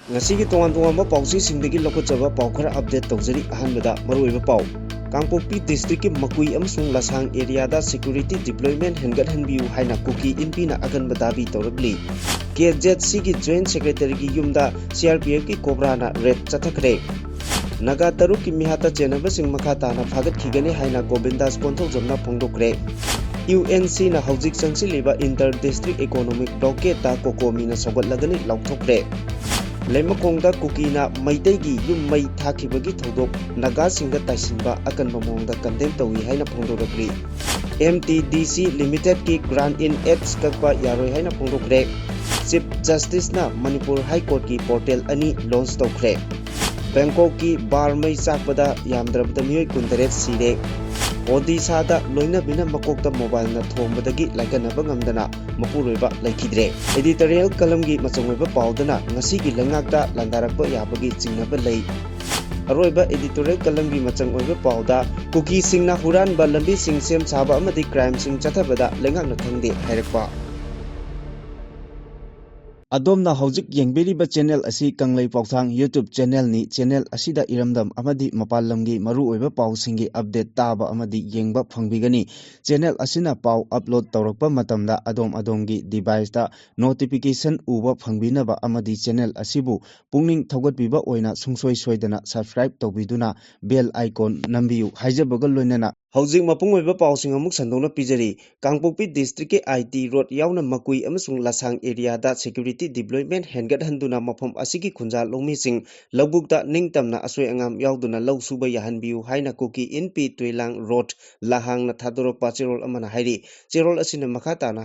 Ngasi tongan tongan pausi singdagi lokotjaba pau khara update tawjari ahanbada maruoiba pau Kangpokpi district ki makui amsung lasang area da security deployment hengathanbiu haina kuki inpi na agan badabi tawrabli KZC ki joint secretary ki yumda CRPF ki cobra na red chathakre Naga taruk ki mihata chenaba sing makhata na phagat khigani haina Govindas konthok jamna phongdokre UNC na hojik changsi leba inter district economic blockade ta kokomi na sogat lagani lauthokre Lemakongda kukina maitegi yum mai thakibagi thodok naga singda taisinba akan mamongda condemn tawi haina phongdoragri MTDC limited ki grant in aids kakpa yaroi haina phongdokre Chief Justice na Manipur High Court ki portal ani launch tokre Bangkok ki bar mai chakpada yamdrabda miyoi kundaret sire Odisha da loina bina makokta mobile na thombadagi laikanaba ngamdana mapuroiba laikidre editorial kalam gi machongweba paudana ngasi gi langakta landarakba yabagi chingnaba lei aroiba editorial kalam gi machongweba pauda kuki singna huran ba lambi sing sem saba amadi crime sing chathabada lengak na thangde hairakpa Adomna hojik yengberiba channel asi kanglei pauthang YouTube channel ni channel asida iramdam amadi mapalamgi maru oiba pausingi update taba amadi yengba phangbigani channel asina pau upload tawrakpa matamda adom-adomgi device ta notification uba phangbinaba amadi channel asibu pungning thogatbiba oina sungsoi soidana subscribe tawbiduna bell icon nambiu haijabaga loinana Hojik mapung oiba pausing amuk sandona pijari Kangpokpi district ke IT road yauna makui amasung lasang area da security deployment hengathanduna mafam asigi khunja longmi sing lobukta ningtamna asoi angam yauduna lawsuba yahanbiu haina kuki inpi tuilang road lahang na thadorokpa cherol amana hairi cherol asina makhata na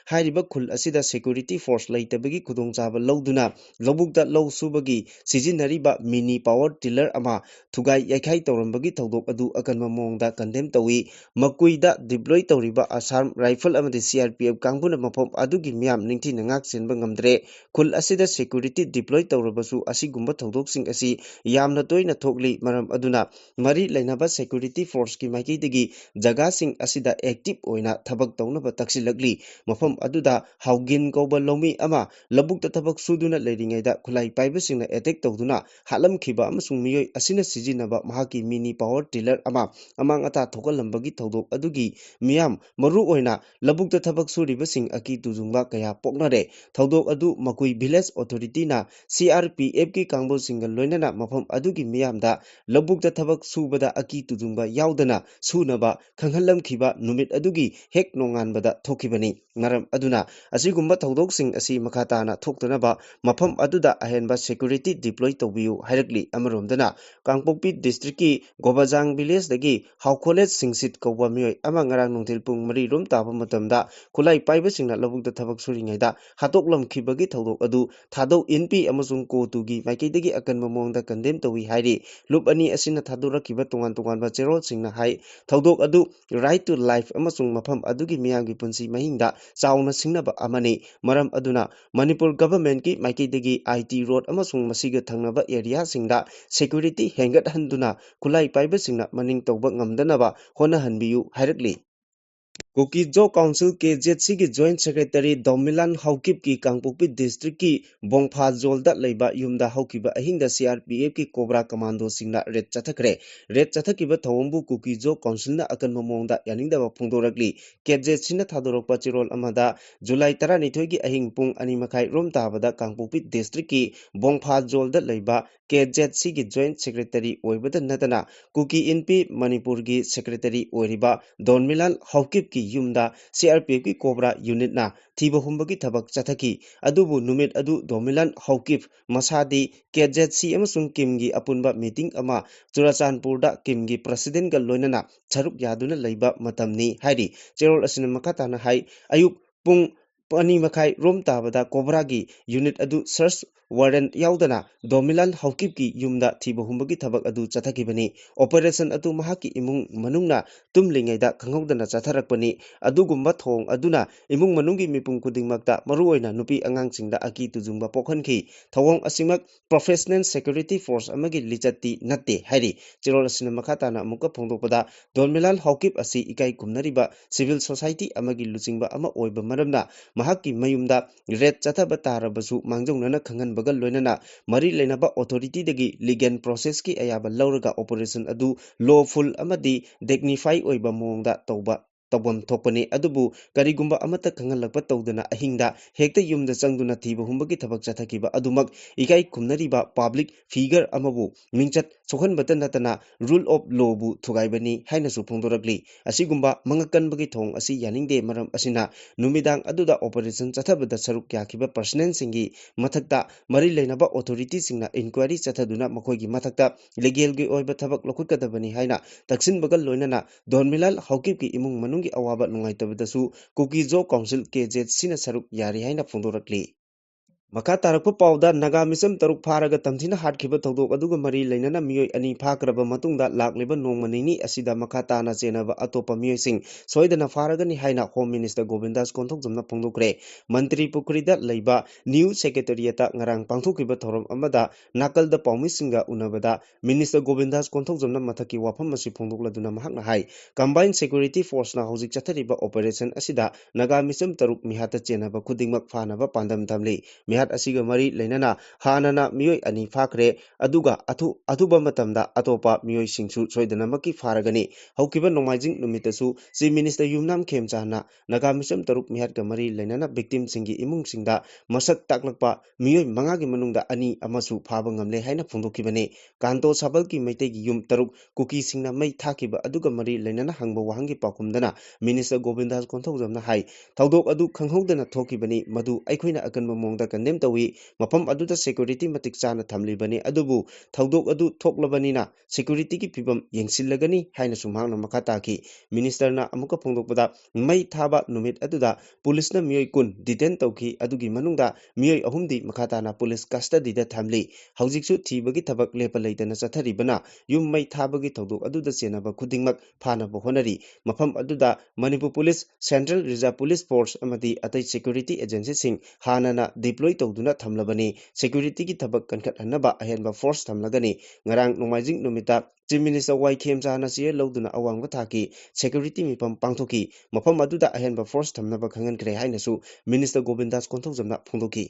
hairiba khul asida security force leitabagi khudongchaba lawduna lobukta lawsubagi sijinariba mini power tiller ama thugai yaikhai tawrambagi thodok adu akanma mongda condemn tawi makuida deploy tawriba asam rifle amadi CRPF kangbuna mafam adugi miyam ningthi nangak senba ngamdre khul asida security deploy tawrabasu asigumba thodok sing asi yamna toina thokli maram aduna mari lainaba security force ki maikidagi jaga sing asida active oina thabak tawnaba taksilakli mafam aduda haugin koba lomi ama labukta thabak suduna leiringaida khulai paiba singna attack tawduna halam khiba amasung miyoi asina sijinaba mahaki mini power tiller ama amang ata thokalambagi thodok adugi miyam maru oina labukta thabak suriba sing aki tujungba kaya poknare thodok adu makui village authority na CRPF ki kangbo singal loinana mafam adugi miyamda labukta thabak subada aki tujungba yaudana sunaba khanghalam khiba numit adugi hek nonganbada thokibani maram aduna asigumba thodok sing asi makhata na thoktanaba mafam aduda ahenba security deploy tawbiu hairakli amaromdana Kangpokpi district ki Gobajang village dagi haukolet singsit koba miyoi ama ngarang nungthil pung 3 rom taba matamda khulai paiba singna labukta thabak suringaida hatoklam khibagi thodok adu thadau NP amasung kotugi maikeidagi akanma mongda condemn tawi hairi loop ani asina thadurakiba tongan tonganba cherol singna hai thodok adu right to life amasung mafam adugi miyamgi punsi mahingda chauna singnaba amani maram aduna Manipur government ki maikeidagi IT road amasung masiga thangnaba area singda security hengathanduna khulai paiba singna maning tawba ngamdanaba honahanbiu hairakli Kuki Jo Council KZC ki Joint Secretary Domilan Haukip ki Kangpokpi District ki Bongpha Jolda leiba yumda haukiba ahingda CRPF ki Cobra Commando singna red chathakre red chathakiba thawambu Kuki Jo Council na akan mamongda yaningdaba phongdorakli KZC na thadorokpa chirol amada July 12 ki ahing pung 2:30 rom tabada Kangpokpi District ki Bongpha Jolda leiba KZC ki Joint Secretary oibada natana Kuki NP Manipur ki Secretary oiriba Domilan Haukip ki yumda CRPF ki Cobra unit na thiba humbagi thabak chathaki adubu numit adu Domilan Haukip masadi KZC amasung kimgi apunba meeting ama Churachandpur da kimgi president ga loinana charuk yaduna leiba matamni hairi cherol asina makata na hai ayuk pung 2:30 rom tabada Cobra gi unit adu search warrant yaudana Domilan Haukip ki yumda thiba humbagi thabak adu chathakibani operation adu mahaki imung manungna tumlingaida khanghodana chatharakpani adugumba thong aduna imung manungi mipung kudingmakta maruoina nupi angangsingda aki tujungba pokhanki thawong asimak professional security force amagi lichati natte hairi chirol asina makhata na muka phongdokpada Domilan Haukip asi ikai kumnariba civil society amagi luchingba ama oiba maramna ꯃꯍꯥꯛꯀꯤ ꯃꯌꯨꯝꯗ red ꯆꯠꯊꯕ ꯇꯥꯔꯕꯁꯨ ꯃꯥꯡꯖꯧꯅꯅ ꯈꯪꯍꯟꯕꯒ ꯂꯣꯏꯅꯅ ꯃꯔꯤ ꯂꯩꯅꯕ ꯑꯣꯊꯣꯔꯤꯇꯤꯗꯒꯤ legal ꯄ꯭ꯔꯣꯁꯦꯁꯀꯤ ꯑꯌꯥꯕ ꯂꯧꯔꯒ ꯑꯣꯄꯔꯦꯁꯟ ꯑꯗꯨ ꯂꯣꯐꯨꯜ ꯑꯃꯗꯤ ꯗꯤꯒꯅꯤꯐꯥꯏ ꯑꯣꯏꯕ ꯃꯑꯣꯡꯗ ꯇꯧꯐꯝ ꯊꯣꯛꯄꯅꯤ ꯑꯗꯨꯕꯨ ꯀꯔꯤꯒꯨꯝꯕ ꯑꯃꯠꯇ ꯈꯪꯍꯜꯂꯛꯄ ꯇꯧꯗꯅ ꯑꯍꯤꯡꯗ ꯍꯦꯛꯇ ꯌꯨꯝꯗ ꯆꯪꯗꯨꯅ ꯊꯤꯕ ꯍꯨꯝꯕꯒꯤ ꯊꯕꯛ ꯆꯠꯊꯈꯤꯕ ꯑꯗꯨꯃꯛ ꯏꯀꯥꯏ ꯈꯨꯝꯅꯔꯤꯕ ꯄꯥꯕ꯭ꯂꯤꯛ ꯐꯤꯒꯔ ꯑꯃꯕꯨ ꯃꯤꯡꯆꯠ ꯁꯣꯛꯍꯟꯕꯇ ꯅꯠꯇꯅ ꯔꯨꯜ ꯑꯣꯐ ꯂꯣꯕꯨ ꯊꯨꯒꯥꯏꯕꯅꯤ ꯍꯥꯏꯅꯁꯨ ꯐꯣꯡꯗꯣꯔꯛꯂꯤ ꯑꯁꯤꯒꯨꯝꯕ ꯃꯉꯛꯀꯟꯕꯒꯤ ꯊꯧꯑꯣꯡ ꯑꯁꯤ ꯌꯥꯅꯤꯡꯗꯦ ꯃꯔꯝ ꯑꯁꯤꯅ ꯅꯨꯃꯤꯗꯥꯡ ꯑꯗꯨꯗ ꯑꯣꯄꯔꯦꯁꯟ ꯆꯠꯊꯕꯗ ꯁꯔꯨꯛ ꯌꯥꯈꯤꯕ ꯄꯔꯁꯅꯦꯜꯁꯤꯡꯒꯤ ꯃꯊꯛꯇ ꯃꯔꯤ ꯂꯩꯅꯕ ꯑꯣꯊꯣꯔꯤꯇꯤꯁꯤꯡꯅ ꯏꯟꯀ꯭ꯋꯥꯏꯔꯤ ꯆꯠꯊꯗꯨꯅ ꯃꯈꯣꯏꯒꯤ ꯃꯊꯛꯇ ꯂꯤꯒꯦꯜꯒꯤ ꯑꯣꯏꯕ ꯊꯕꯛ ꯂꯧꯈꯠꯀꯗꯕꯅꯤ ꯍꯥꯏꯅ ꯇꯛꯁꯤꯟꯕꯒ ꯂꯣꯏꯅꯅ ꯗꯣꯟꯃꯤꯂꯥꯜ ꯍꯧꯀꯤꯞꯀꯤ ꯏꯃꯨꯡ ꯃꯅꯨꯡꯒꯤ ꯑꯋꯥꯕ ꯅꯨꯡꯉꯥꯏꯇꯕꯗꯁꯨ ꯀꯨꯀꯤ ꯖꯣ ꯀꯥꯎꯟꯁꯤꯜ KZSCꯅ ꯁꯔꯨꯛ ꯌꯥꯔꯤ ꯍꯥꯏꯅ ꯐꯣꯡꯗꯣꯔꯛꯂꯤ ꯃꯈꯥ ꯇꯥꯔꯛꯄ ꯄꯥꯎꯗ ꯅꯥꯒꯥ ꯃꯤꯆꯝ 6 ꯐꯥꯔꯒ ꯇꯝꯊꯤꯅ ꯍꯥꯠꯈꯤꯕ ꯊꯧꯗꯣꯛ ꯑꯗꯨꯒ ꯃꯔꯤ ꯂꯩꯅꯅ ꯃꯤꯑꯣꯏ 2 ꯐꯥꯈ꯭ꯔꯕ ꯃꯇꯨꯡꯗ ꯂꯥꯛꯂꯤꯕ ꯅꯣꯡꯃ ꯅꯤꯅꯤ ꯑꯁꯤꯗ ꯃꯈꯥ ꯇꯥꯅ ꯆꯦꯟꯅꯕ ꯑꯇꯣꯞꯄ ꯃꯤꯑꯣꯏꯁꯤꯡ ꯁꯣꯏꯗꯅ ꯐꯥꯔꯒꯅꯤ ꯍꯥꯏꯅ ꯍꯣꯝ ꯃꯤꯅꯤꯁꯇꯔ ꯒꯣꯕꯤꯟꯗꯥꯁ ꯀꯣꯟꯊꯧꯖꯝꯅ ꯐꯣꯡꯗꯣꯛꯈ꯭ꯔꯦ ꯃꯟꯇ꯭ꯔꯤ ꯄꯨꯈ꯭ꯔꯤꯗ ꯂꯩꯕ ꯅ꯭ꯌꯨ ꯁꯦꯀ꯭ꯔꯦꯇꯔꯤꯌꯦꯠꯇ ꯉꯔꯥꯡ ꯄꯥꯡꯊꯣꯛꯈꯤꯕ ꯊꯧꯔꯝ ꯑꯃꯗ ꯅꯥꯀꯜꯗ ꯄꯥꯎꯃꯤꯁꯤꯡꯒ ꯎꯅꯕꯗ ꯃꯤꯅꯤꯁꯇꯔ ꯒꯣꯕꯤꯟꯗꯥꯁ ꯀꯣꯟꯊꯧꯖꯝꯅ ꯃꯊꯛꯀꯤ ꯋꯥꯐꯝ ꯑꯁꯤ ꯐꯣꯡꯗꯣꯛꯂꯗꯨꯅ ꯃꯍꯥꯛꯅ ꯍꯥꯏ ꯀꯝꯕꯥꯏꯟ ꯁꯦꯀ꯭ꯌꯨꯔꯤꯇꯤ ꯐꯣꯔꯁꯅ ꯍꯧꯖꯤꯛ ꯆꯠꯊꯔꯤꯕ ꯑꯣꯄꯔꯦꯁꯟ ꯑꯁꯤꯗ ꯅꯥꯒꯥ ꯃꯤꯆꯝ 6 ꯃꯤꯍꯥꯠꯇ ꯆꯦꯟꯅꯕ ꯈꯨꯗꯤꯡꯃꯛ ꯐꯥꯅꯕ ꯄꯥꯟꯗꯝ ꯊꯝꯂꯤ ꯃꯤꯍꯥꯠ ꯑꯁꯤꯒ ꯃꯔꯤ ꯂꯩꯅꯅ ꯍꯥꯟꯅꯅ ꯃꯤꯑꯣꯏ 2 ꯐꯥꯈ꯭ꯔꯦ ꯑꯗꯨꯒ ꯑꯊꯨꯕ ꯃꯇꯝꯗ ꯑꯇꯣꯞꯄ ꯃꯤꯑꯣꯏꯁꯤꯡꯁꯨ ꯁꯣꯏꯗꯅꯃꯛꯀꯤ ꯐꯥꯔꯒꯅꯤ ꯍꯧꯈꯤꯕ ꯅꯣꯡꯃꯥꯏꯖꯤꯡ ꯅꯨꯃꯤꯠꯇꯁꯨ ꯆꯤꯐ ꯃꯤꯅꯤꯁꯇꯔ ꯌꯨꯝꯅꯥꯝ ꯈꯦꯝꯆꯥꯟꯅ ꯅꯥꯒꯥ ꯃꯤꯆꯝ 6 ꯃꯤꯍꯥꯠꯀ ꯃꯔꯤ ꯂꯩꯅꯅ ꯚꯤꯛꯇꯤꯝꯁꯤꯡꯒꯤ ꯏꯃꯨꯡꯁꯤꯡꯗ ꯃꯁꯛ ꯇꯥꯛꯂꯛꯄ ꯃꯤꯑꯣꯏ 5ꯒꯤ ꯃꯅꯨꯡꯗ 2 ꯑꯃꯁꯨ ꯐꯥꯕ ꯉꯝꯂꯦ ꯍꯥꯏꯅ ꯐꯣꯡꯗꯣꯛꯈꯤꯕꯅꯤ ꯀꯥꯟꯇꯣ ꯁꯥꯕꯜꯒꯤ ꯃꯩꯇꯩꯒꯤ ꯌꯨꯝ 6 ꯀꯨꯀꯤꯁꯤꯡꯅ ꯃꯩ ꯊꯥꯈꯤꯕ ꯑꯗꯨꯒ ꯃꯔꯤ ꯂꯩꯅꯅ ꯍꯪꯕ ꯋꯥꯍꯪꯒꯤ ꯄꯥꯎꯈꯨꯝꯗꯅ ꯃꯤꯅꯤꯁꯇꯔ ꯒꯣꯕꯤꯟꯗꯥꯁ ꯀꯣꯟꯊꯧꯖꯝꯅ ꯍꯥꯏ ꯊꯧꯗꯣꯛ ꯑꯗꯨ ꯈꯪꯍꯧꯗꯅ ꯊꯣꯛꯈꯤꯕꯅꯤ ꯃꯗꯨ ꯑꯩꯈꯣꯏꯅ ꯑꯀꯟꯕ ꯃꯑꯣꯡꯗ ꯀꯟꯗꯦꯝ ꯇꯧꯏ ꯃꯐꯝ ꯑꯗꯨꯗ ꯁꯦꯀ꯭ꯌꯨꯔꯤꯇꯤ ꯃꯇꯤꯛ ꯆꯥꯅ ꯊꯝꯂꯤꯕꯅꯤ ꯑꯗꯨꯕꯨ ꯊꯧꯗꯣꯛ ꯑꯗꯨ ꯊꯣꯛꯂꯕꯅꯤꯅ ꯁꯦꯀ꯭ꯌꯨꯔꯤꯇꯤꯒꯤ ꯐꯤꯕꯝ ꯌꯦꯡꯁꯤꯜꯂꯒꯅꯤ ꯍꯥꯏꯅꯁꯨ ꯃꯍꯥꯛꯅ ꯃꯈꯥ ꯇꯥꯈꯤ ꯃꯤꯅꯤꯁꯇꯔꯅ ꯑꯃꯨꯛꯀ ꯐꯣꯡꯗꯣꯛꯄꯗ ꯃꯩ ꯊꯥꯕ ꯅꯨꯃꯤꯠ ꯑꯗꯨꯗ ꯄꯨꯂꯤꯁꯅ ꯃꯤꯑꯣꯏ 10 ꯗꯤꯇꯦꯟ ꯇꯧꯈꯤ ꯑꯗꯨꯒꯤ ꯃꯅꯨꯡꯗ ꯃꯤꯑꯣꯏ 3ꯗꯤ ꯃꯈꯥ ꯇꯥꯅ ꯄꯨꯂꯤꯁ ꯀꯁꯇꯗꯤꯗ ꯊꯝꯂꯤ ꯍꯧꯖꯤꯛꯁꯨ ꯊꯤꯕꯒꯤ ꯊꯕꯛ ꯂꯦꯞꯄ ꯂꯩꯇꯅ ꯆꯠꯊꯔꯤꯕꯅ ꯌꯨꯝ ꯃꯩ ꯊꯥꯕꯒꯤ ꯊꯧꯗꯣꯛ ꯑꯗꯨꯗ ꯆꯦꯟꯅꯕ ꯈꯨꯗꯤꯡꯃꯛ ꯐꯥꯅꯕ ꯍꯣꯠꯅꯔꯤ ꯃꯐꯝ ꯑꯗꯨꯗ Manipur police central reserve police force ꯑꯃꯗꯤ ꯑꯇꯩ ꯁꯦꯀ꯭ꯌꯨꯔꯤꯇꯤ ꯑꯦꯖꯦꯟꯁꯤꯁꯤꯡ ꯍꯥꯟꯅꯅ ꯗꯤꯄ꯭ꯂꯣꯏ ꯇꯧꯗꯨꯅ ꯊꯝꯂꯕꯅꯤ ꯁꯦꯀ꯭ꯌꯨꯔꯤꯇꯤꯒꯤ ꯊꯕꯛ ꯀꯟꯈꯠꯍꯟꯅꯕ ꯑꯍꯦꯟꯕ ꯐꯣꯔꯁ ꯊꯝꯂꯒꯅꯤ ꯉꯔꯥꯡ ꯅꯣꯡꯃꯥꯏꯖꯤꯡ ꯅꯨꯃꯤꯠꯇ ꯆꯤꯐ ꯃꯤꯅꯤꯁꯇꯔ ꯋꯥꯏ ꯈꯦꯝꯆꯥꯅ ꯆꯦꯌꯔ ꯂꯧꯗꯨꯅ ꯑꯋꯥꯡꯕ ꯊꯥꯛꯀꯤ ꯁꯦꯀ꯭ꯌꯨꯔꯤꯇꯤ ꯃꯤꯐꯝ ꯄꯥꯡꯊꯣꯛꯈꯤ ꯃꯐꯝ ꯑꯗꯨꯗ ꯑꯍꯦꯟꯕ ꯐꯣꯔꯁ ꯊꯝꯅꯕ ꯈꯪꯍꯟꯈ꯭ꯔꯦ ꯍꯥꯏꯅꯁꯨ ꯃꯤꯅꯤꯁꯇꯔ ꯒꯣꯕꯤꯟꯗꯥꯁ ꯀꯣꯟꯊꯧꯖꯝꯅ ꯐꯣꯡꯗꯣꯛꯈꯤ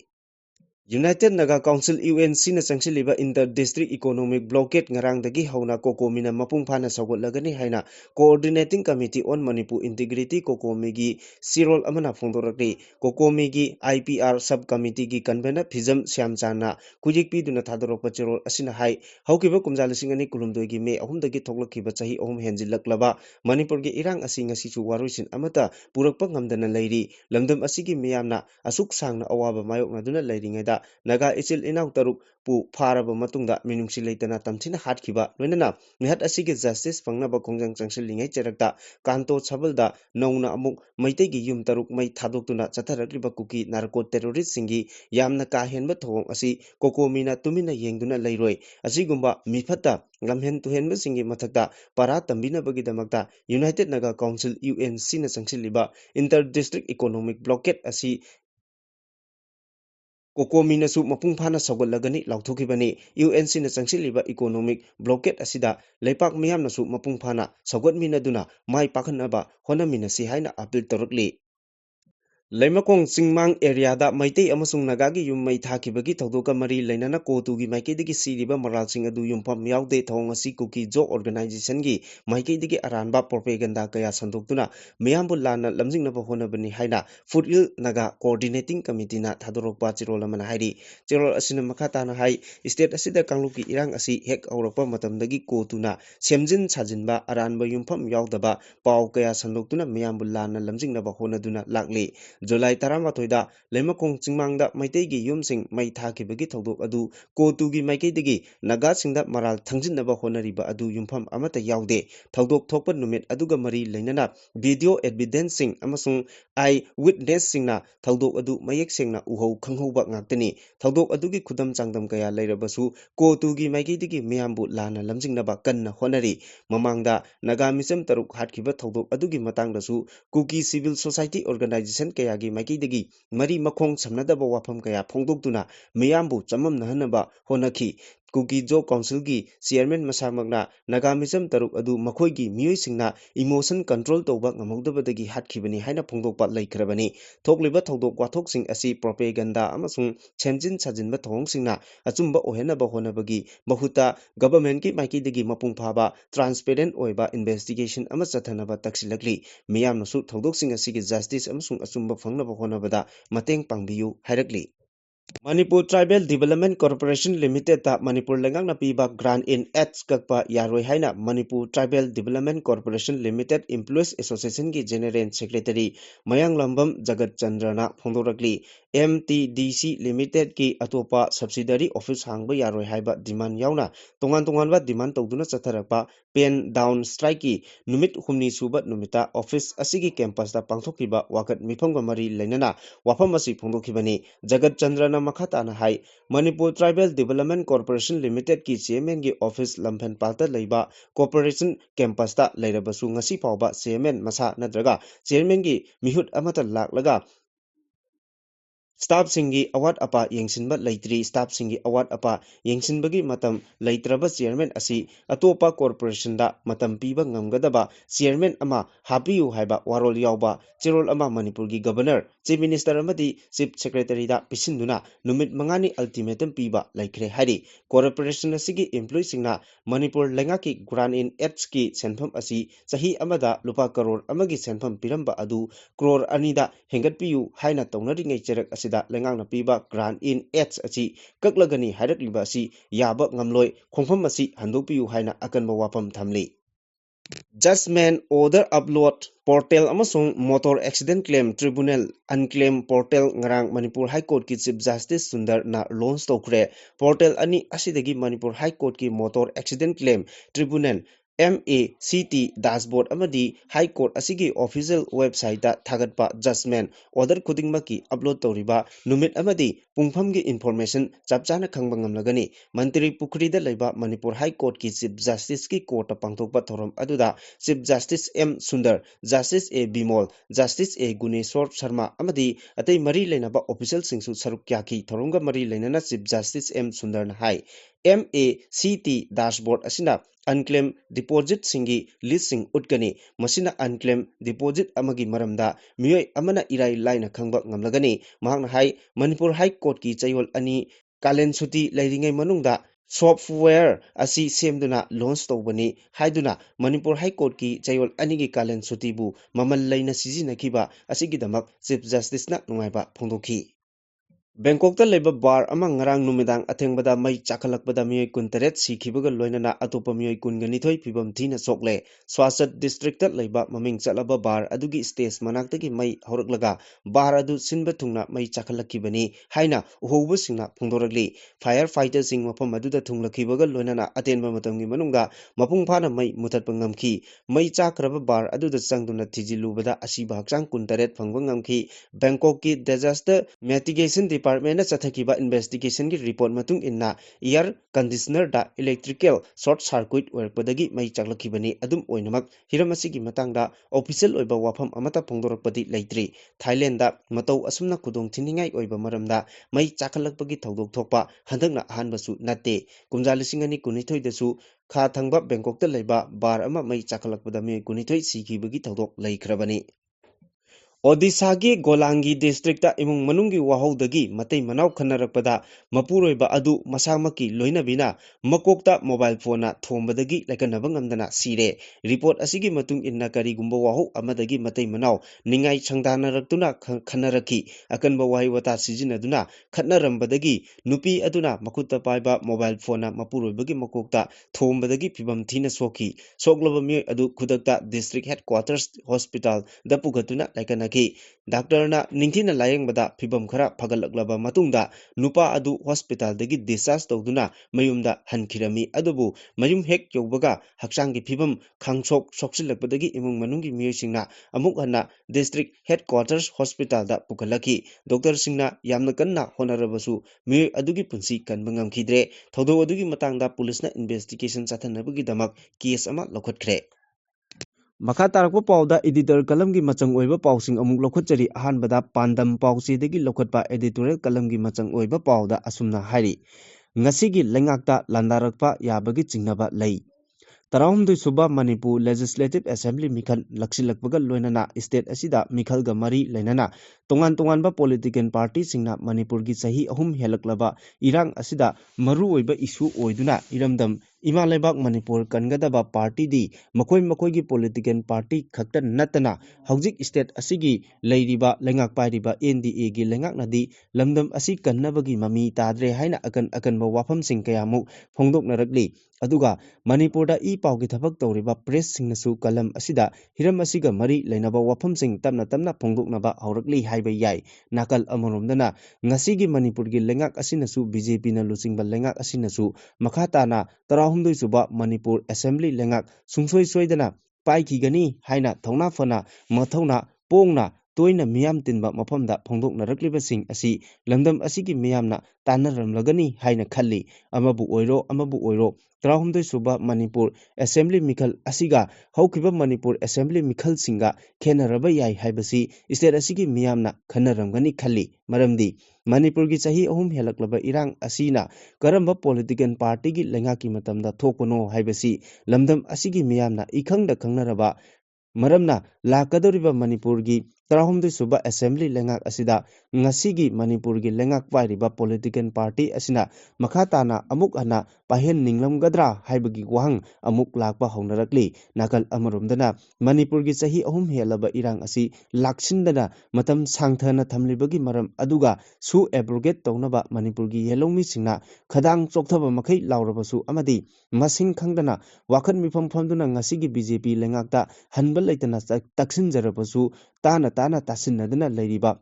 ꯌꯨꯅꯥꯏꯇꯦꯗ ꯅꯥꯒꯥ ꯀꯥꯎꯟꯁꯤꯜ UNCꯅ ꯆꯪꯁꯤꯜꯂꯤꯕ ꯏꯟꯇꯔ ꯗꯤꯁꯇ꯭ꯔꯤꯛ ꯏꯀꯣꯅꯣꯃꯤꯛ ꯕ꯭ꯂꯣꯀꯦꯠ ꯉꯔꯥꯡꯗꯒꯤ ꯍꯧꯅ ꯀꯣꯀꯣꯃꯤꯅ ꯃꯄꯨꯡ ꯐꯥꯅ ꯁꯧꯒꯠꯂꯒꯅꯤ ꯍꯥꯏꯅ coordinating committee on Manipur integrity ꯀꯣꯀꯣꯃꯤꯒꯤ ꯆꯤꯔꯣꯜ ꯑꯃꯅ ꯐꯣꯡꯗꯣꯔꯛꯂꯤ ꯀꯣꯀꯣꯃꯤꯒꯤ IPR ꯁꯕ ꯀꯃꯤꯇꯤꯒꯤ ꯀꯟꯚꯦꯅꯔ ꯐꯤꯖꯝ ꯁ꯭ꯌꯥꯝꯆꯥꯟꯅ ꯈꯨꯌꯦꯛ ꯄꯤꯗꯨꯅ ꯊꯥꯗꯣꯔꯛꯄ ꯆꯤꯔꯣꯜ ꯑꯁꯤꯅ ꯍꯥꯏ ꯍꯧꯈꯤꯕ ꯀꯨꯝꯖꯥ 2019ꯒꯤ ꯃꯦ 3ꯗꯒꯤ ꯊꯣꯛꯂꯛꯈꯤꯕ ꯆꯍꯤ 3 ꯍꯦꯟꯖꯤꯜꯂꯛꯂꯕ ꯃꯅꯤꯄꯨꯔꯒꯤ ꯏꯔꯥꯡ ꯑꯁꯤ ꯉꯁꯤꯁꯨ ꯋꯥꯔꯣꯏꯁꯤꯟ ꯑꯃꯠꯇ ꯄꯨꯔꯛꯄ ꯉꯝꯗꯅ ꯂꯩꯔꯤ ꯂꯝꯗꯝ ꯑꯁꯤꯒꯤ ꯃꯤꯌꯥꯝꯅ ꯑꯁꯨꯛ ꯁꯥꯡꯅ ꯑꯋꯥꯕ ꯃꯥꯌꯣꯛꯅꯗꯨꯅ ꯂꯩꯔꯤꯉꯩꯗ ꯅꯥꯒꯥ ꯏꯆꯤꯜ ꯏꯅꯥꯎ 6 ꯄꯨ ꯐꯥꯔꯕ ꯃꯇꯨꯡꯗ ꯃꯤꯅꯨꯡꯁꯤ ꯂꯩꯇꯅ ꯇꯝꯊꯤꯅ ꯍꯥꯠꯈꯤꯕ ꯂꯣꯏꯅꯅ ꯃꯤꯍꯠ ꯑꯁꯤꯒꯤ ꯖꯁꯇꯤꯁ ꯐꯪꯅꯕ ꯈꯣꯡꯖꯪ ꯆꯪꯁꯤꯜꯂꯤꯉꯩ ꯆꯩꯔꯛꯇ ꯀꯥꯟꯇꯣ ꯁꯥꯕꯜꯗ ꯅꯧꯅ ꯑꯃꯨꯛ ꯃꯩꯇꯩꯒꯤ ꯌꯨꯝ 6 ꯃꯩ ꯊꯥꯗꯣꯛꯇꯨꯅ ꯆꯠꯊꯔꯛꯂꯤꯕ ꯀꯨꯀꯤ ꯅꯥꯔꯀꯣ ꯇꯦꯔꯣꯔꯤꯁꯁꯤꯡꯒꯤ ꯌꯥꯝꯅ ꯀꯥ ꯍꯦꯟꯕ ꯊꯧꯑꯣꯡ ꯑꯁꯤ ꯀꯣꯀꯣꯃꯤꯅ ꯇꯨꯃꯤꯟꯅ ꯌꯦꯡꯗꯨꯅ ꯂꯩꯔꯣꯏ ꯑꯁꯤꯒꯨꯝꯕ ꯃꯤꯐꯠꯇ ꯂꯝꯍꯦꯟ ꯇꯨꯍꯦꯟꯕꯁꯤꯡꯒꯤ ꯃꯊꯛꯇ ꯄꯥꯔꯥ ꯇꯝꯕꯤꯅꯕꯒꯤꯗꯃꯛꯇ ꯌꯨꯅꯥꯏꯇꯦꯗ ꯅꯥꯒꯥ ꯀꯥꯎꯟꯁꯤꯜ UNCꯅ ꯆꯪꯁꯤꯜꯂꯤꯕ ꯏꯟꯇꯔ ꯗꯤꯁꯇ꯭ꯔꯤꯛ ꯏꯀꯣꯅꯣꯃꯤꯛ ꯕ꯭ꯂꯣꯀꯦꯠ ꯑꯁꯤ ꯀꯣꯀꯣꯃꯤꯅꯁꯨ ꯃꯄꯨꯡ ꯐꯥꯅ ꯁꯧꯒꯠꯂꯒꯅꯤ ꯂꯥꯎꯊꯣꯛꯈꯤꯕꯅꯤ UNCꯅ ꯆꯪꯁꯤꯜꯂꯤꯕ ꯏꯀꯣꯅꯣꯃꯤꯛ ꯕ꯭ꯂꯣꯀꯦꯠ ꯑꯁꯤꯗ ꯂꯩꯄꯥꯛ ꯃꯤꯌꯥꯝꯅꯁꯨ ꯃꯄꯨꯡ ꯐꯥꯅ ꯁꯧꯒꯠꯃꯤꯟꯅꯗꯨꯅ ꯃꯥꯏ ꯄꯥꯛꯍꯟꯅꯕ ꯍꯣꯠꯅꯃꯤꯟꯅꯁꯤ ꯍꯥꯏꯅ ꯑꯄꯤꯜ ꯇꯧꯔꯛꯂꯤ ꯂꯩꯃꯈꯣꯡ ꯆꯤꯡꯃꯥꯡ ꯑꯦꯔꯤꯌꯥꯗ ꯃꯩꯇꯩ ꯑꯃꯁꯨꯡ ꯅꯥꯒꯥꯒꯤ ꯌꯨꯝ ꯃꯩ ꯊꯥꯈꯤꯕꯒꯤ ꯊꯧꯗꯣꯛꯀ ꯃꯔꯤ ꯂꯩꯅꯅ ꯀꯣꯇꯨꯒꯤ ꯃꯥꯏꯀꯩꯗꯒꯤ ꯁꯤꯔꯤꯕ ꯃꯔꯥꯜꯁꯤꯡ ꯑꯗꯨ ꯌꯨꯝꯐꯝ ꯌꯥꯎꯗꯦ ꯊꯧꯑꯣꯡ ꯑꯁꯤ ꯀꯨꯀꯤ ꯖꯣ ꯑꯣꯔꯒꯅꯥꯏꯖꯦꯁꯟꯒꯤ ꯃꯥꯏꯀꯩꯗꯒꯤ ꯑꯔꯥꯟꯕ ꯄ꯭ꯔꯣꯄꯦꯒꯦꯟꯗꯥ ꯀꯌꯥ ꯁꯟꯗꯣꯛꯇꯨꯅ ꯃꯤꯌꯥꯝꯕꯨ ꯂꯥꯟꯅ ꯂꯝꯖꯤꯡꯅꯕ ꯍꯣꯠꯅꯕꯅꯤ ꯍꯥꯏꯅ ꯐꯨꯠꯍꯤꯜ ꯅꯥꯒꯥ ꯀꯣꯑꯣꯔꯗꯤꯅꯦꯇꯤꯡ ꯀꯃꯤꯇꯤꯅ ꯊꯥꯗꯣꯔꯛꯄ ꯆꯤꯔꯣꯜ ꯑꯃꯅ ꯍꯥꯏꯔꯤ ꯆꯤꯔꯣꯜ ꯑꯁꯤꯅ ꯃꯈꯥ ꯇꯥꯅ ꯍꯥꯏ ꯁ꯭ꯇꯦꯠ ꯑꯁꯤꯗ ꯀꯥꯡꯂꯨꯞꯀꯤ ꯏꯔꯥꯡ ꯑꯁꯤ ꯍꯦꯛ ꯍꯧꯔꯛꯄ ꯃꯇꯝꯗꯒꯤ ꯀꯣꯇꯨꯅ ꯁꯦꯝꯖꯤꯟ ꯁꯥꯖꯤꯟꯕ ꯑꯔꯥꯟꯕ ꯌꯨꯝꯐꯝ ꯌꯥꯎꯗꯕ ꯄꯥꯎ ꯀꯌా ꯁꯟꯗꯣꯛꯇꯨꯅ ꯃꯤꯌꯥꯝꯕꯨ ꯂꯥꯟꯅ ꯂꯝꯖꯤꯡꯅꯕ ꯍꯣꯠꯅꯗꯨꯅ ꯂꯥꯛꯂꯤ ꯖꯨꯂꯥꯏ 18ꯗ ꯂꯩꯃꯈꯣꯡ ꯆꯤꯡꯃꯥꯡꯗ ꯃꯩꯇꯩꯒꯤ ꯌꯨꯝꯁꯤꯡ ꯃꯩ ꯊꯥꯈꯤꯕꯒꯤ ꯊꯧꯗꯣꯛ ꯑꯗꯨ ꯀꯣꯇꯨꯒꯤ ꯃꯥꯏꯀꯩꯗꯒꯤ ꯅꯥꯒꯥꯁꯤꯡꯗ ꯃꯔꯥꯜ ꯊꯪꯖꯤꯟꯅꯕ ꯍꯣꯠꯅꯔꯤꯕ ꯑꯗꯨ ꯌꯨꯝꯐꯝ ꯑꯃꯠꯇ ꯌꯥꯎꯗꯦ ꯊꯧꯗꯣꯛ ꯊꯣꯛꯄ ꯅꯨꯃꯤꯠ ꯑꯗꯨꯒ ꯃꯔꯤ ꯂꯩꯅꯅ ꯚꯤꯗꯤꯑꯣ ꯑꯦꯚꯤꯗꯦꯟꯁꯁꯤꯡ ꯑꯃꯁꯨꯡ ꯑꯥꯏ ꯋꯤꯠꯅꯦꯁꯁꯤꯡꯅ ꯊꯧꯗꯣꯛ ꯑꯗꯨ ꯃꯌꯦꯛ ꯁꯦꯡꯅ ꯎꯍꯧ ꯈꯪꯍꯧꯕ ꯉꯥꯛꯇꯅꯤ ꯊꯧꯗꯣꯛ ꯑꯗꯨꯒꯤ ꯈꯨꯗꯝ ꯆꯥꯡꯗꯝ ꯀꯌꯥ ꯂꯩꯔꯕꯁꯨ ꯀꯣꯇꯨꯒꯤ ꯃꯥꯏꯀꯩꯗꯒꯤ ꯃꯤꯌꯥꯝꯕꯨ ꯂꯥꯟꯅ ꯂꯝꯖꯤꯡꯅꯕ ꯀꯟꯅ ꯍꯣꯠꯅꯔꯤ ꯃꯃꯥꯡꯗ ꯅꯥꯒꯥ ꯃꯤꯆꯝ 6 ꯍꯥꯠꯈꯤꯕ ꯊꯧꯗꯣꯛ ꯑꯗꯨꯒꯤ ꯃꯇꯥꯡꯗꯁꯨ ꯀꯨꯀꯤ ꯁꯤꯚꯤꯜ ꯁꯣꯁꯥꯏꯇꯤ ꯑꯣꯔꯒꯅꯥꯏꯖꯦꯁꯟ ꯀꯌꯥꯒꯤ ꯃꯥꯏꯀꯩꯗꯒꯤ ꯃꯔꯤ ꯃꯈꯣꯡ ꯁꯝꯅꯗꯕ ꯋꯥꯐꯝ ꯀꯌꯥ ꯐꯣꯡꯗꯣꯛꯇꯨꯅ ꯃꯤꯌꯥꯝꯕꯨ ꯆꯃꯝꯅꯍꯟꯅꯕ ꯍꯣꯠꯅꯈꯤ Kuki Jo Council gi Chairman Masamakna Nagamism Taruk adu Makoi gi Miyoi Singna emotion control toba ngamogdabadagi hatkibani haina phongdokpa laikhrabani thokliba thodok wathok sing asi propaganda amasung chemjin sajinba thong singna achumba ohenaba honabagi mahuta government ki maiki degi mapung phaba transparent oiba investigation ama chathanaba taksilakli miyamna su thodok sing asi gi justice amasung achumba phangnaba honabada mateng pangbiyu hairakli Manipur Tribal Development Corporation Limited ta Manipur lengang na piba grant in H kakpa yaroi haina Manipur Tribal Development Corporation Limited Employees Association ki General Secretary Mayang Lambam Jagat Chandrana phongdorakli MTDC Limited ki atopa subsidiary office hangba yaroi haiba demand yauna tongan demand tawduna chatharakpa pen down strike ki numit humni suba numita office asigi campus ta pangthokiba wakat mifamga mari lainana wafam asi phongdokhibani Jagat Chandrana Makhatana Hai Manipur Tribal Development Corporation Limited ki chairman gi office Lampen Palta leiba corporation campus ta leirabasu ngasi pawba chairman masa nadraga chairman gi mihut amata laklaga Staff singi award apa yengsinba leitri staff singi award apa yengsinbagi matam leitraba chairman asi atopa corporation da matam piba ngamgadaba chairman ama hapiyu haiba warol yawba chirol ama Manipur gi governor chief minister amadi chief secretary da pisinduna numit mangani ultimatum piba laikre hari corporation asigi employee singna Manipur lengaki grant in H ki senpham asi sahi amada lupa crore amagi senpham piramba adu crore anida hengatpiyu haina tawnari ngai cherak asi da lengang na piba grant in H asi kaklagani hairakliba asi yaba ngamloi khongpham asi handokpiyu haina akanba wapam thamli Judgment Order Upload Portal amasung Motor Accident Claim Tribunal Unclaim Portal ngarang Manipur High Court ki Chief Justice Sundar na launch tokre portal ani asidagi Manipur High Court ki Motor Accident Claim Tribunal MACT dashboard amadi High Court asigi official website da thagatpa judgment order khudingmaki upload toriba numit amadi pungphamgi information chapchana khangba ngamlagani Mantri Pukhri da leiba Manipur High Court ki Chief Justice ki court pangthokpa thorom aduda Chief Justice M Sundar Justice A Bimol Justice A Guneshwar Sharma amadi atei mari leinaba official singsu saruk kyaki thoromga mari leinana Chief Justice M Sundar na hai MACT dashboard asina unclaimed deposit singi list sing utkani masina unclaimed deposit amagi maramda miyoi amana irai laina khangba ngamlagani mahakna hai Manipur High Court ki chayol ani kalen suti leiringai manungda software asi semduna launch tawbani haiduna Manipur High Court ki chayol ani gi kalen suti bu mamal laina sijinakiba asigi damak Chief Justice na nungaiba phongdokhi Bangkok ta leba bar amang ngarang numidang athengbada mai chakhalakpada miyoi kuntaret sikhibaga loinana atopa miyoi kunganithoi pibam thina sokle Swasat district ta leba maming chalaba bar adugi stage manaktagi mai horaklaga bar adu sinba thungna mai chakhalakibani haina uhoba singna phungdoragli firefighter sing mafam aduda thunglakibaga loinana atenba matamgi manungda mapung phana mai mutatpa ngamki mai chakraba bar aduda changduna thijilubada asiba hakchang kuntaret phangba ngamki Bangkok ki disaster mitigation Department Chathakiba investigation ki report matung inna air conditioner da electrical short circuit werpadagi mai chaklakibani adum oinamak hiramasi matangda official oiba wafam amata phongdorakpadi leitri Thailand da matau asumna kudong thiningai oiba maramda mai chakhalakpagi thodok thokpa handakna ahanbasu natte kumja lisingani kunithoi dasu kha thangba Bangkok ta leiba bar ama mai chakhalakpada me kunithoi sikibagi thodok leikrabani Odisha gi Golangi district ta imung manunggi wahodagi matei manau khanarakpada mapuroiba adu masamaki loinabina makokta mobile phone na thombadagi laikanaba ngamdana sire report asigi matung inna kari gumba waho amadagi matei manau ningai changdanaраktuna khanaraki akanba wahi wata sijinaduna khatnarambadagi nupi aduna makutta paiba mobile phone na mapuroibagi makokta thombadagi pibam thina soki soklaba mi adu khudakta district headquarters hospital da pugatuna laikana Doctor na ningthina layengbada phibam khara phagalaklaba matungda nupa adu hospital dagi discharge tawduna mayumda hankhirami adubu mayum hek yowbaga hakchanggi phibam khangchok soksilakpadagi imung manunggi miyosingna amuk hana district headquarters hospital da pukalaki doctor singna yamna kanna honarabasu miyoy adugi punsi kanba ngamkhidre thodo adugi matangda police na investigation chathanabagi damak case ama lokhatkre Makha tarakpa pauda editor kalamgi machang oiba pausing amuk lokhatchari ahanbada pandam pauche dagi lokhatpa editorial kalamgi machang oiba pauda asumna hari ngasi gi lengakta landarakpa yabagi chingnaba lei Tarahumdui suba Manipur Legislative Assembly Mikhal laksilakpaga loinana state asida Mikhal ga mari lainana tongan political party singna Manipur gi sahi ahum helaklaba irang asida maru oiba issue oiduna iramdam ima lebak Manipur kangadaba party di makoi gi political party khakta natana haujik state asigi leiriba lengak pairiba NDA gi lengak nadi lamdam asi kannabagi mami tadre haina akan ba wafam sing kayamu phongdok narakli aduga Manipur da pau gi thabak tawriba press singnasu kalam asida hiram asiga mari leinaba wafam sing tamna phongdoknaba haurakli haiba yai nakal amoromdana ngasi gi Manipur gi lengak asinasu BJP na lusingba lengak asinasu makhatana tarahumdui suba Manipur Assembly lengak sungsoi soidana paikigani haina thongna fana mathona pongna toina miyam tinba mafamda phongdoknarakliba sing asi lamdam asigi miyamna tanaramlagani haina khalli amabu oiro Tarahumdui suba Manipur Assembly Mikhal asiga haukiba Manipur Assembly Mikhal singa khenaraba yai haibasi state asigi miyamna khanaramgani khalli maramdi Manipur gi sahi ahum helaklaba irang asina karamba political party gi lengaki matamda thokpono haibasi lamdam asigi miyamna ikhangda khangnaraba maramna lakadoriba Manipur gi Tarahumdui suba Assembly lengak asida ngasigi Manipur gi lengak pairiba political party asina makhatana amuk hana pahen ninglamgadra haibagi wahang amuk lakba haunarakli nakal amaromdana Manipur gi sahi ahum helaba irang asi laksindana matam sangthana thamlibagi maram aduga su abrogate tawnaba Manipur gi yelomi singna khadang chokthaba makhai laurabasu amadi masing khangdana wakhan mifam famduna ngasigi BJP lengakta hanbal laitana taksinjarabasu tana tasinadana leiriba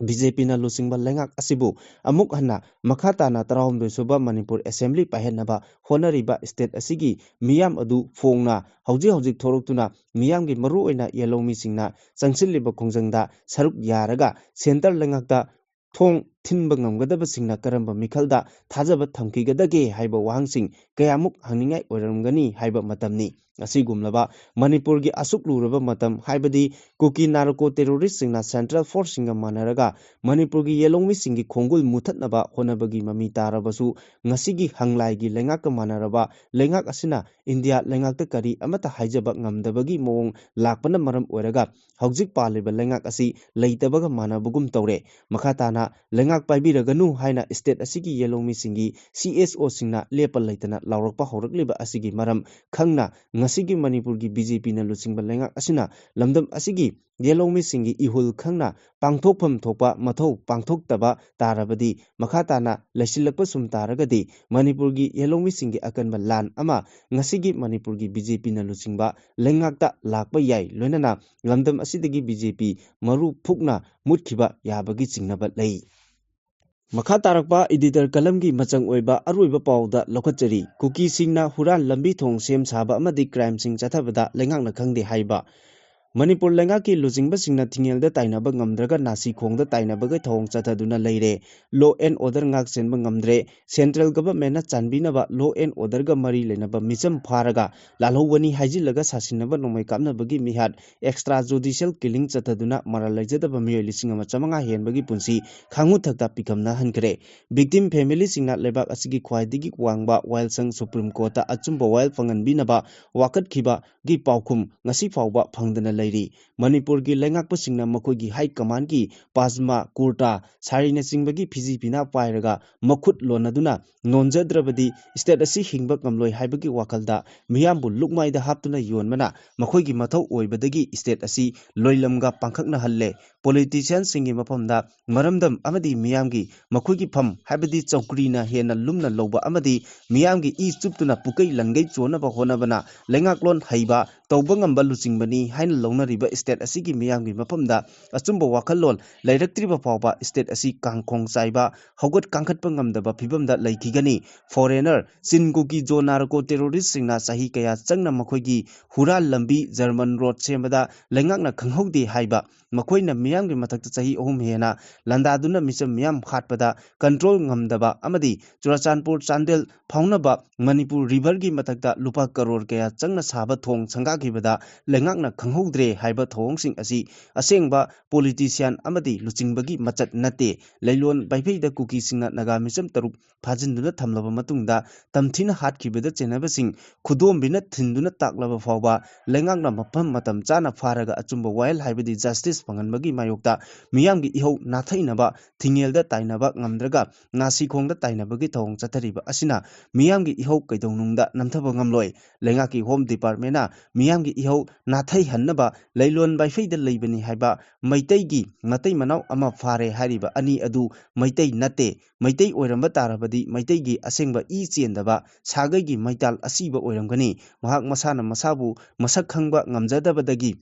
BJP na lusingba lengak asibu amuk hana makhatana tarahumdui suba Manipur Assembly pahenaba honariba state asigi miyam adu phongna hauji thoroktuna miyamgi maru oina yelomi singna changsilliba khongjangda saruk yaraga center lengakta thong thinba ngamgadaba singna karamba mikhalda thajaba thamkigadage haiba wahangsing kayamuk hangningai oiramgani haiba matamni asigumlaba Manipur gi asuk luraba matam haibadi kuki narco terrorist singna central force singa manaraga Manipur gi yelongmi singi khongul muthatnaba honabagi mami tarabasu ngasigi hanglai gi lengak manaraba lengak asina India lengak ta kari amata haijaba ngamdabagi mowong lakpana maram oiraga haujik paliba lengak asi leitabaga manabugum tawre makhatana lengak paibiraganu haina state asigi yelongmi singi CSO singna lepal leitana laurakpa haurakliba asigi maram khangna ngasigi Manipur gi BJP na lusingba lengak asina lamdam asigi yelongmi singi ihul khangna pangthokpham thokpa mathau pangthoktaba tarabadi makhatana laisilakpa sum taragadi Manipur gi yelongmi singi akanba lan ama ngasigi Manipur gi BJP na lusingba lengakta lakpa yai loinana lamdam asidagi BJP maru phukna mutkhiba yabagi chingnaba lei Makha tarakpa editor kalamgi machang oiba aroiba pauda lokachari kuki singna huran lambi thong sem saba amadi crime sing chathabada lengakna khangde haiba Manipur lengaki lujingba singna thingelda tainaba ngamdraga nasi khongda tainabaga thong chathaduna leire law and order ngak senba ngamdre central government na chanbinaba law and order ga mari lenaba micham pharaga lalhowani haijilaga sasinaba nomai kapnabagi mihat extrajudicial killing chathaduna mara laijadaba mioi lisinga machamanga henbagi punsi khangu thakta pikamna hankre victim family singna lebak asigi khwaidigi wangba wilsang supreme court ta achumba wile panganbinaba wakat khiba gi paukhum ngasi phawba phangdana Manipur gi lengakpa singna makoigi high command gi pajma kurta sarina singbagi PGP na pairaga makhut lonaduna nonjadrabadi state asi hingba kamloi haibagi wakalda miyambu lukmaida haptuna yonmana makoigi mathau oibadagi state asi loilamga pangkhakna halle politician singi mapamda maramdam amadi miyamgi makoigi pham haibadi chaukrina hena lumna loba amadi miyamgi i chuptuna pukai langai chonaba honabana lengaklon haiba tawbangamba lucingbani haina launariba state asigi miyamgi mapamda achumba wakalon lairaktriba phawba state asi kangkhong chaiba hogot kangkhatpa ngamdaba phibamda laikigani foreigner chinguki jonarko terrorist singna sahi kaya changna makoigi hural lambi German road sembada lengakna khanghaude haiba makoina miyamgi mathakta sahi ohum hena landaduna micham miyam khatpada control ngamdaba amadi Churachandpur Chandel phaunaba Manipur river gi mathakta lupa crore kaya changna saba thong sangakibada lengakna khanghaude ꯈꯪꯍꯧꯗ꯭ꯔꯦ ꯍꯥꯏꯕ ꯊꯧꯑꯣꯡꯁꯤꯡ ꯑꯁꯤ ꯑꯁꯦꯡꯕ politician ꯑꯃꯗꯤ ꯂꯨꯆꯤꯡꯕꯒꯤ ꯃꯆꯠ ꯅꯠꯇꯦ꯫ ꯂꯩꯂꯣꯟ ꯕꯥꯏꯐꯩꯗ ꯀꯨꯀꯤꯁꯤꯡꯅ ꯅꯥꯒꯥ ꯃꯤꯆꯝ 6 ꯐꯥꯖꯤꯟꯗꯨꯅ ꯊꯝꯂꯕ ꯃꯇꯨꯡꯗ ꯇꯝꯊꯤꯅ ꯍꯥꯠꯈꯤꯕꯗ ꯆꯦꯟꯅꯕꯁꯤꯡ ꯈꯨꯗꯣꯝꯕꯤꯅ ꯊꯤꯟꯗꯨꯅ ꯇꯥꯛꯂꯕ ꯐꯥꯎꯕ ꯂꯩꯉꯥꯛꯅ ꯃꯐꯝ ꯃꯇꯝ ꯆꯥꯅ ꯐꯥꯔꯒ ꯑꯆꯨꯝꯕ ꯋꯥꯌꯦꯜ ꯍꯥꯏꯕꯗꯤ ꯖꯁꯇꯤꯁ ꯐꯪꯍꯟꯕꯒꯤ ꯃꯥꯌꯣꯛꯇ ꯃꯤꯌꯥꯝꯒꯤ ꯏꯍꯧ ꯅꯥꯊꯩꯅꯕ ꯊꯤꯡꯉꯦꯜꯗ ꯇꯥꯏꯅꯕ ꯉꯝꯗ꯭ꯔꯒ ꯅꯥꯁꯤꯈꯣꯡꯗ ꯇꯥꯏꯅꯕꯒꯤ ꯊꯧꯑꯣꯡ ꯆꯠꯊꯔꯤꯕ ꯑꯁꯤꯅ ꯃꯤꯌꯥꯝꯒꯤ ꯏꯍꯧ ꯀꯩꯗꯧꯅꯨꯡꯗ ꯅꯝꯊꯕ ꯉꯝꯂꯣꯏ꯫ ꯂꯩꯉꯥꯛꯀꯤ ꯍꯣꯝ ꯗꯤꯄꯥꯔꯠꯃꯦꯟꯠꯅ ꯃꯤꯌꯥꯝꯒꯤ ꯏꯍꯧ ꯅꯥꯊꯩꯍꯟꯅꯕ ꯂꯩꯂꯣꯟ ꯕꯥꯏꯐꯩꯗ ꯂꯩꯕꯅꯤ ꯍꯥꯏꯕ ꯃꯩꯇꯩꯒꯤ ꯃꯇꯩ ꯃꯅꯥꯎ ꯑꯃ ꯐꯥꯔꯦ ꯍꯥꯏꯔꯤꯕ ꯑꯅꯤ ꯑꯗꯨ ꯃꯩꯇꯩ ꯅꯠꯇꯦ꯫ ꯃꯩꯇꯩ ꯑꯣꯏꯔꯝꯕ ꯇꯥꯔꯕꯗꯤ ꯃꯩꯇꯩꯒꯤ ꯑꯁꯦꯡꯕ ꯏ ꯆꯦꯟꯗꯕ ꯁꯥꯒꯩꯒꯤ ꯃꯩꯇꯥꯜ ꯑꯁꯤꯕ ꯑꯣꯏꯔꯝꯒꯅꯤ꯫ ꯃꯍꯥꯛ ꯃꯁꯥꯅ ꯃꯁꯥꯕꯨ ꯃꯁꯛ ꯈꯪꯕ ꯉꯝꯖꯗꯕꯗꯒꯤ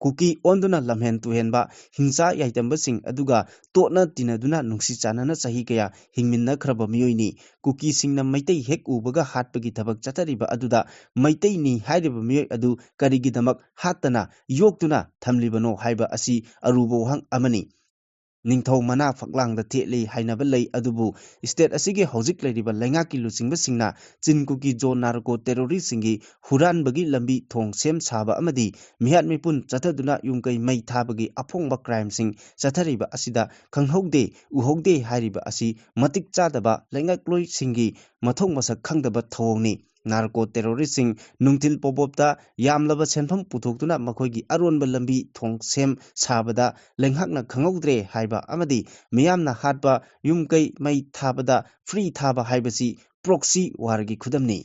ꯀꯨꯀꯤ ꯑꯣꯟꯗꯨꯅ ꯂꯝꯍꯦꯟ ꯇꯨꯍꯦꯟꯕ ꯍꯤꯡꯆꯥ ꯌꯥꯏꯇꯝꯕꯁꯤꯡ ꯑꯗꯨꯒ ꯇꯣꯠꯅ ꯇꯤꯟꯅꯗꯨꯅ ꯅꯨꯡꯁꯤ ꯆꯥꯟꯅꯅ ꯆꯍꯤ ꯀꯌꯥ ꯍꯤꯡꯃꯤꯟꯅꯈ꯭ꯔꯕ ꯃꯤꯑꯣꯏꯅꯤ꯫ ꯀꯨꯀꯤꯁꯤꯡꯅ ꯃꯩꯇꯩ ꯍꯦꯛ ꯎꯕꯒ ꯍꯥꯠꯄꯒꯤ ꯊꯕꯛ ꯆꯠꯊꯔꯤꯕ ꯑꯗꯨꯗ ꯃꯩꯇꯩꯅꯤ ꯍꯥꯏꯔꯤꯕ ꯃꯤꯑꯣꯏ ꯑꯗꯨ ꯀꯔꯤꯒꯤꯗꯃꯛ ꯍꯥꯠꯇꯅ ꯌꯣꯛꯇꯨꯅ ꯊꯝꯂꯤꯕꯅꯣ ꯍꯥꯏꯕ ꯑꯁꯤ ꯑꯔꯨꯕ ꯋꯥꯍꯪ ꯑꯃꯅꯤ꯫ ꯅꯤꯡꯊꯧ ꯃꯅꯥ ꯐꯛꯂꯥꯡꯗ ꯊꯦꯠꯂꯤ ꯍꯥꯏꯅꯕ ꯂꯩ ꯑꯗꯨꯕꯨ ꯁ꯭ꯇꯦꯠ ꯑꯁꯤꯒꯤ ꯍꯧꯖꯤꯛ ꯂꯩꯔꯤꯕ ꯂꯩꯉꯥꯛꯀꯤ ꯂꯨꯆꯤꯡꯕꯁꯤꯡꯅ ꯆꯤꯟ ꯀꯨꯀꯤ ꯖꯣ ꯅꯥꯔꯀꯣ ꯇꯦꯔꯣꯔꯤꯁꯁꯤꯡꯒꯤ ꯍꯨꯔꯥꯟꯕꯒꯤ ꯂꯝꯕꯤ ꯊꯣꯡ ꯁꯦꯝ ꯁꯥꯕ ꯑꯃꯗꯤ ꯃꯤꯍꯥꯠ ꯃꯤꯄꯨꯟ ꯆꯠꯊꯗꯨꯅ ꯌꯨꯝꯀꯩ ꯃꯩ ꯊꯥꯕꯒꯤ ꯑꯐꯣꯡꯕ ꯀ꯭ꯔꯥꯏꯝꯁꯤꯡ ꯆꯠꯊꯔꯤꯕ ꯑꯁꯤꯗ ꯈꯪꯍꯧꯗꯦ ꯎꯍꯧꯗꯦ ꯍꯥꯏꯔꯤꯕ ꯑꯁꯤ ꯃꯇꯤꯛ ꯆꯥꯗꯕ ꯂꯩꯉꯥꯛꯂꯣꯏꯁꯤꯡꯒꯤ ꯃꯊꯧ ꯃꯁꯛ ꯈꯪꯗꯕ ꯊꯧꯑꯣꯡꯅꯤ꯫ ꯅꯥꯔꯀꯣ ꯇꯦꯔꯣꯔꯤꯁꯁꯤꯡ ꯅꯨꯡꯊꯤꯜ ꯄꯣꯕꯣꯞꯇ ꯌꯥꯝꯂꯕ ꯁꯦꯟꯐꯝ ꯄꯨꯊꯣꯛꯇꯨꯅ ꯃꯈꯣꯏꯒꯤ ꯑꯔꯣꯟꯕ ꯂꯝꯕꯤ ꯊꯣꯡ ꯁꯦꯝ ꯁꯥꯕꯗ ꯂꯩꯉꯥꯛꯅ ꯈꯪꯍꯧꯗ꯭ꯔꯦ ꯍꯥꯏꯕ ꯑꯃꯗꯤ ꯃꯤꯌꯥꯝꯅ ꯍꯥꯠꯄ ꯌꯨꯝꯀꯩ ꯃꯩ ꯊꯥꯕꯗ ꯐ꯭ꯔꯤ ꯊꯥꯕ ꯍꯥꯏꯕꯁꯤ ꯄ꯭ꯔꯣꯛꯁꯤ ꯋꯥꯔꯒꯤ ꯈꯨꯗꯝꯅꯤ꯫